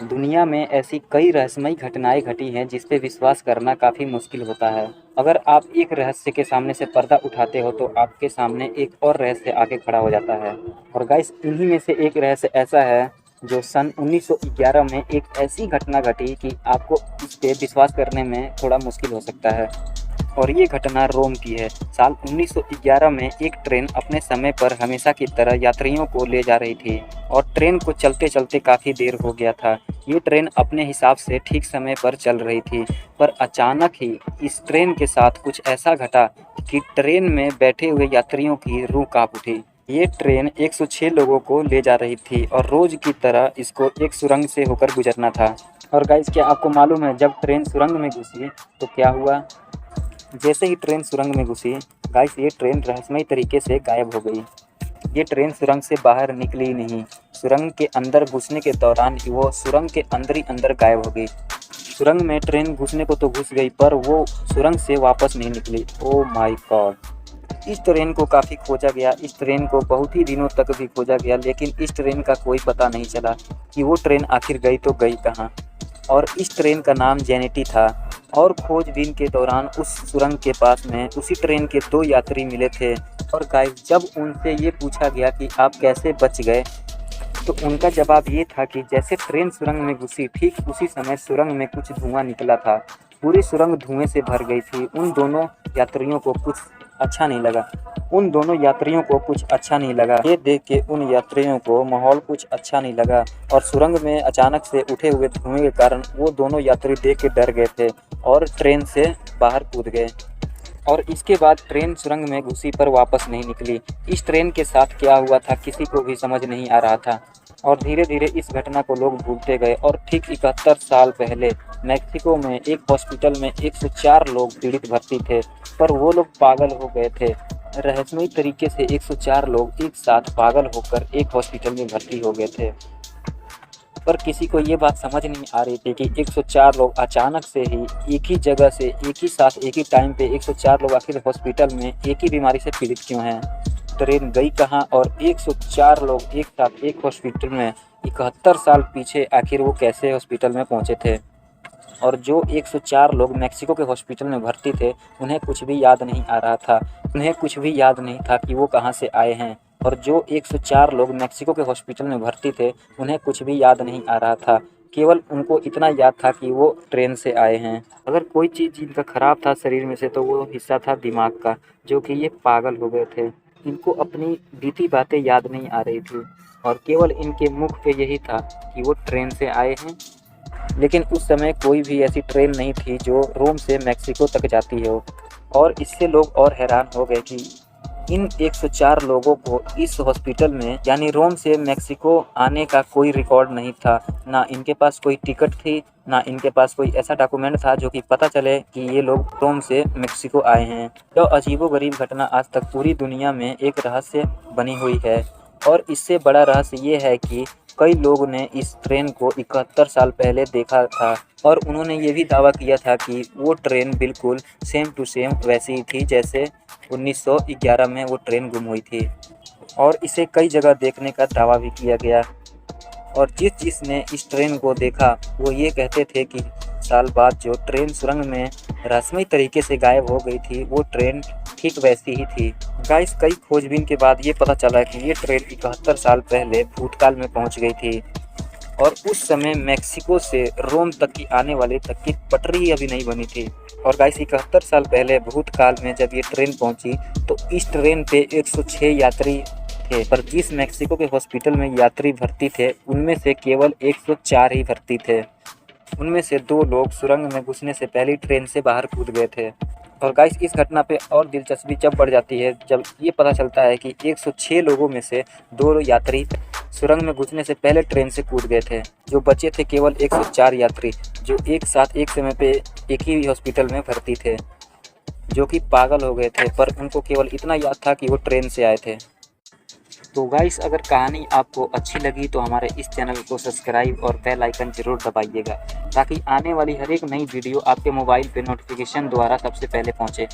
दुनिया में ऐसी कई रहस्यमयी घटनाएँ घटी हैं जिस पे विश्वास करना काफ़ी मुश्किल होता है। अगर आप एक रहस्य के सामने से पर्दा उठाते हो तो आपके सामने एक और रहस्य आके खड़ा हो जाता है। और गाइस इन्हीं में से एक रहस्य ऐसा है जो सन 1911 में एक ऐसी घटना घटी कि आपको इस पे विश्वास करने में थोड़ा मुश्किल हो सकता है। और ये घटना रोम की है। साल 1911 में एक ट्रेन अपने समय पर हमेशा की तरह यात्रियों को ले जा रही थी और ट्रेन को चलते-चलते काफ़ी देर हो गया था। ये ट्रेन अपने हिसाब से ठीक समय पर चल रही थी, पर अचानक ही इस ट्रेन के साथ कुछ ऐसा घटा कि ट्रेन में बैठे हुए यात्रियों की रूह काँप उठी। ये ट्रेन 106 लोगों को ले जा रही थी और रोज़ की तरह इसको एक सुरंग से होकर गुजरना था। और गाइस क्या आपको मालूम है जब ट्रेन सुरंग में घुसी तो क्या हुआ? जैसे ही ट्रेन सुरंग में घुसी गाइस ये ट्रेन रहस्यमयी तरीके से गायब हो गई। ये ट्रेन सुरंग से बाहर निकली ही नहीं। सुरंग के अंदर घुसने के दौरान वो सुरंग के अंदर ही अंदर गायब हो गई। सुरंग में ट्रेन घुसने को तो घुस गई पर वो सुरंग से वापस नहीं निकली। Oh my God! इस ट्रेन को काफ़ी खोजा गया, इस ट्रेन को बहुत ही दिनों तक भी खोजा गया, लेकिन इस ट्रेन का कोई पता नहीं चला कि वो ट्रेन आखिर गई तो गई कहाँ। और इस ट्रेन का नाम जेनेटी था। और खोजबीन के दौरान उस सुरंग के पास में उसी ट्रेन के 2 यात्री मिले थे। और गाइस जब उनसे ये पूछा गया कि आप कैसे बच गए, तो उनका जवाब ये था कि जैसे ट्रेन सुरंग में घुसी ठीक उसी समय सुरंग में कुछ धुआं निकला था। पूरी सुरंग धुएं से भर गई थी। उन दोनों यात्रियों को कुछ अच्छा नहीं लगा। ये देख के उन यात्रियों को माहौल कुछ अच्छा नहीं लगा और सुरंग में अचानक से उठे हुए धुएं के कारण वो दोनों यात्री देख के डर गए थे और ट्रेन से बाहर कूद गए। और इसके बाद ट्रेन सुरंग में घुसी पर वापस नहीं निकली। इस ट्रेन के साथ क्या हुआ था किसी को भी समझ नहीं आ रहा था और धीरे-धीरे इस घटना को लोग भूलते गए। और ठीक 71 साल पहले मेक्सिको में एक हॉस्पिटल में 104 लोग पीड़ित भर्ती थे, पर वो लोग पागल हो गए थे। रहस्यमयी तरीके से 104 लोग एक साथ पागल होकर एक हॉस्पिटल में भर्ती हो गए थे। पर किसी को ये बात समझ नहीं आ रही थी कि 104 लोग अचानक से ही एक ही जगह से एक ही साथ एक ही टाइम पे 104 लोग आखिर हॉस्पिटल में एक ही बीमारी से पीड़ित क्यों हैं? ट्रेन गई कहाँ और 104 लोग एक साथ एक हॉस्पिटल में 71 साल पीछे आखिर वो कैसे हॉस्पिटल में पहुँचे थे? और जो 104 लोग मेक्सिको के हॉस्पिटल में भर्ती थे उन्हें कुछ भी याद नहीं आ रहा था। उन्हें कुछ भी याद नहीं था कि वो कहाँ से आए हैं। और जो 104 लोग मेक्सिको के हॉस्पिटल में भर्ती थे उन्हें कुछ भी याद नहीं आ रहा था। केवल उनको इतना याद था कि वो ट्रेन से आए हैं। अगर कोई चीज़ जिनका ख़राब था शरीर में से तो वो हिस्सा था दिमाग का, जो कि ये पागल हो गए थे। इनको अपनी बीती बातें याद नहीं आ रही थी और केवल इनके मुख पे यही था कि वो ट्रेन से आए हैं। लेकिन उस समय कोई भी ऐसी ट्रेन नहीं थी जो रोम से मेक्सिको तक जाती हो। और इससे लोग और हैरान हो गए कि इन 104 लोगों को इस हॉस्पिटल में यानी रोम से मेक्सिको आने का कोई रिकॉर्ड नहीं था। ना इनके पास कोई टिकट थी, ना इनके पास कोई ऐसा डॉक्यूमेंट था जो कि पता चले कि ये लोग रोम से मेक्सिको आए हैं। यह अजीबोगरीब घटना आज तक पूरी दुनिया में एक रहस्य बनी हुई है। और इससे बड़ा रहस्य ये है कि कई लोगों ने इस ट्रेन को 71 साल पहले देखा था और उन्होंने ये भी दावा किया था कि वो ट्रेन बिल्कुल सेम टू सेम वैसी ही थी जैसे 1911 में वो ट्रेन गुम हुई थी। और इसे कई जगह देखने का दावा भी किया गया। और जिसने इस ट्रेन को देखा वो ये कहते थे कि साल बाद जो ट्रेन सुरंग में रहस्यमयी तरीके से गायब हो गई थी वो ट्रेन ठीक वैसी ही थी। गाइस कई खोजबीन के बाद ये पता चला कि ये ट्रेन 71 साल पहले भूतकाल में पहुंच गई थी और उस समय मेक्सिको से रोम तक की आने वाली तक की पटरी ही अभी नहीं बनी थी। और गाइस 71 साल पहले भूतकाल में जब ये ट्रेन पहुंची तो इस ट्रेन पे 106 यात्री थे, पर जिस मेक्सिको के हॉस्पिटल में यात्री भर्ती थे उनमें से केवल 104 ही भर्ती थे। उनमें से 2 लोग सुरंग में घुसने से पहले ट्रेन से बाहर कूद गए थे। और गाइस इस घटना पे और दिलचस्पी जब बढ़ जाती है जब ये पता चलता है कि 106 लोगों में से 2 यात्री सुरंग में घुसने से पहले ट्रेन से कूद गए थे। जो बचे थे केवल 104 यात्री जो एक साथ एक समय पे एक ही हॉस्पिटल में भर्ती थे, जो कि पागल हो गए थे, पर उनको केवल इतना याद था कि वो ट्रेन से आए थे। तो गाइस अगर कहानी आपको अच्छी लगी तो हमारे इस चैनल को सब्सक्राइब और बेल आइकन जरूर दबाइएगा ताकि आने वाली हर एक नई वीडियो आपके मोबाइल पे नोटिफिकेशन द्वारा सबसे पहले पहुंचे।